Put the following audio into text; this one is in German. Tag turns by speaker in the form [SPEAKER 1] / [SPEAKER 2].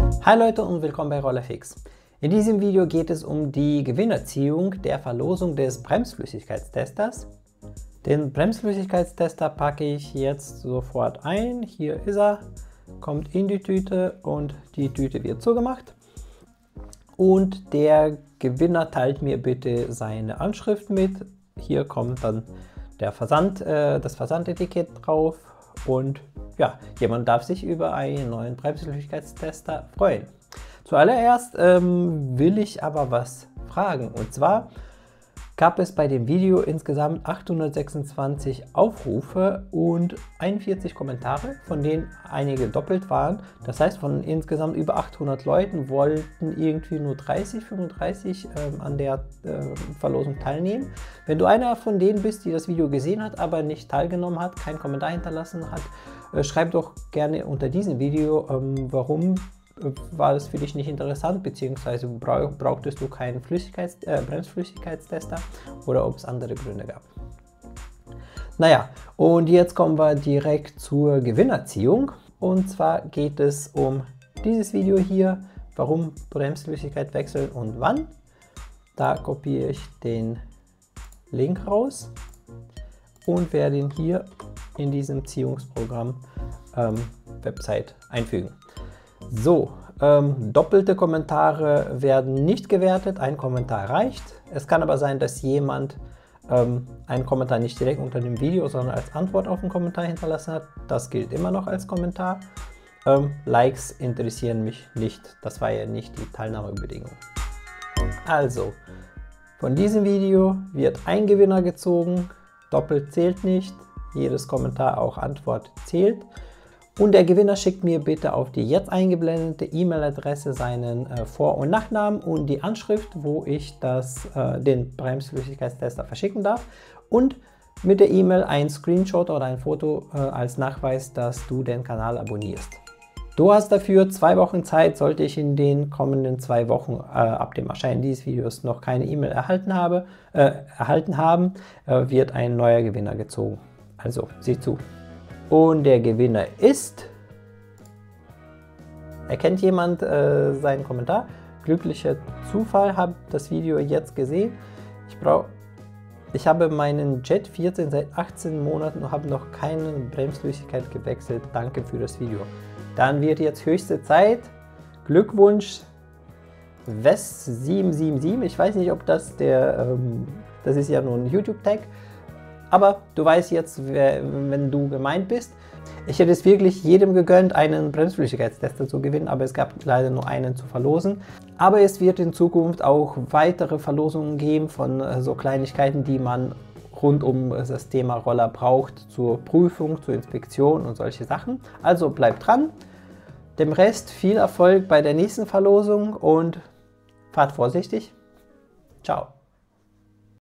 [SPEAKER 1] Hi Leute und willkommen bei Rollerfix. In diesem Video geht es um die Gewinnerziehung der Verlosung des Bremsflüssigkeitstesters. Den Bremsflüssigkeitstester packe ich jetzt sofort ein. Hier ist er, kommt in die Tüte und die Tüte wird zugemacht. Und der Gewinner teilt mir bitte seine Anschrift mit. Hier kommt dann der das Versandetikett drauf und ja, jemand darf sich über einen neuen Bremsflüssigkeitstester freuen. Zuallererst will ich aber was fragen, und zwar gab es bei dem Video insgesamt 826 Aufrufe und 41 Kommentare, von denen einige doppelt waren. Das heißt, von insgesamt über 800 Leuten wollten irgendwie nur 35 an der Verlosung teilnehmen. Wenn du einer von denen bist, die das Video gesehen hat, aber nicht teilgenommen hat, keinen Kommentar hinterlassen hat, schreib doch gerne unter diesem Video, warum war das für dich nicht interessant, beziehungsweise brauchtest du keinen Bremsflüssigkeitstester oder ob es andere Gründe gab. Naja, und jetzt kommen wir direkt zur Gewinnerziehung. Und zwar geht es um dieses Video hier, warum Bremsflüssigkeit wechseln und wann. Da kopiere ich den Link raus und werde ihn hier in diesem Ziehungsprogramm Website einfügen. So, doppelte Kommentare werden nicht gewertet, ein Kommentar reicht. Es kann aber sein, dass jemand einen Kommentar nicht direkt unter dem Video, sondern als Antwort auf den Kommentar hinterlassen hat. Das gilt immer noch als Kommentar. Likes interessieren mich nicht, das war ja nicht die Teilnahmebedingung. Also, von diesem Video wird ein Gewinner gezogen, doppelt zählt nicht, jedes Kommentar, auch Antwort zählt. Und der Gewinner schickt mir bitte auf die jetzt eingeblendete E-Mail-Adresse seinen Vor- und Nachnamen und die Anschrift, wo ich den Bremsflüssigkeitstester verschicken darf. Und mit der E-Mail ein Screenshot oder ein Foto als Nachweis, dass du den Kanal abonnierst. Du hast dafür 2 Wochen Zeit. Sollte ich in den kommenden 2 Wochen ab dem Erscheinen dieses Videos noch keine E-Mail erhalten haben, wird ein neuer Gewinner gezogen. Also sieh zu. Und der Gewinner ist... Erkennt jemand seinen Kommentar? Glücklicher Zufall, habe das Video jetzt gesehen. Ich habe meinen Jet 14 seit 18 Monaten und habe noch keine Bremsflüssigkeit gewechselt. Danke für das Video. Dann wird jetzt höchste Zeit. Glückwunsch, Wes777. Ich weiß nicht, ob das das ist ja nur ein YouTube-Tag. Aber du weißt jetzt, wenn du gemeint bist. Ich hätte es wirklich jedem gegönnt, einen Bremsflüssigkeitstester zu gewinnen, aber es gab leider nur einen zu verlosen. Aber es wird in Zukunft auch weitere Verlosungen geben von so Kleinigkeiten, die man rund um das Thema Roller braucht, zur Prüfung, zur Inspektion und solche Sachen. Also bleibt dran. Dem Rest viel Erfolg bei der nächsten Verlosung und fahrt vorsichtig. Ciao.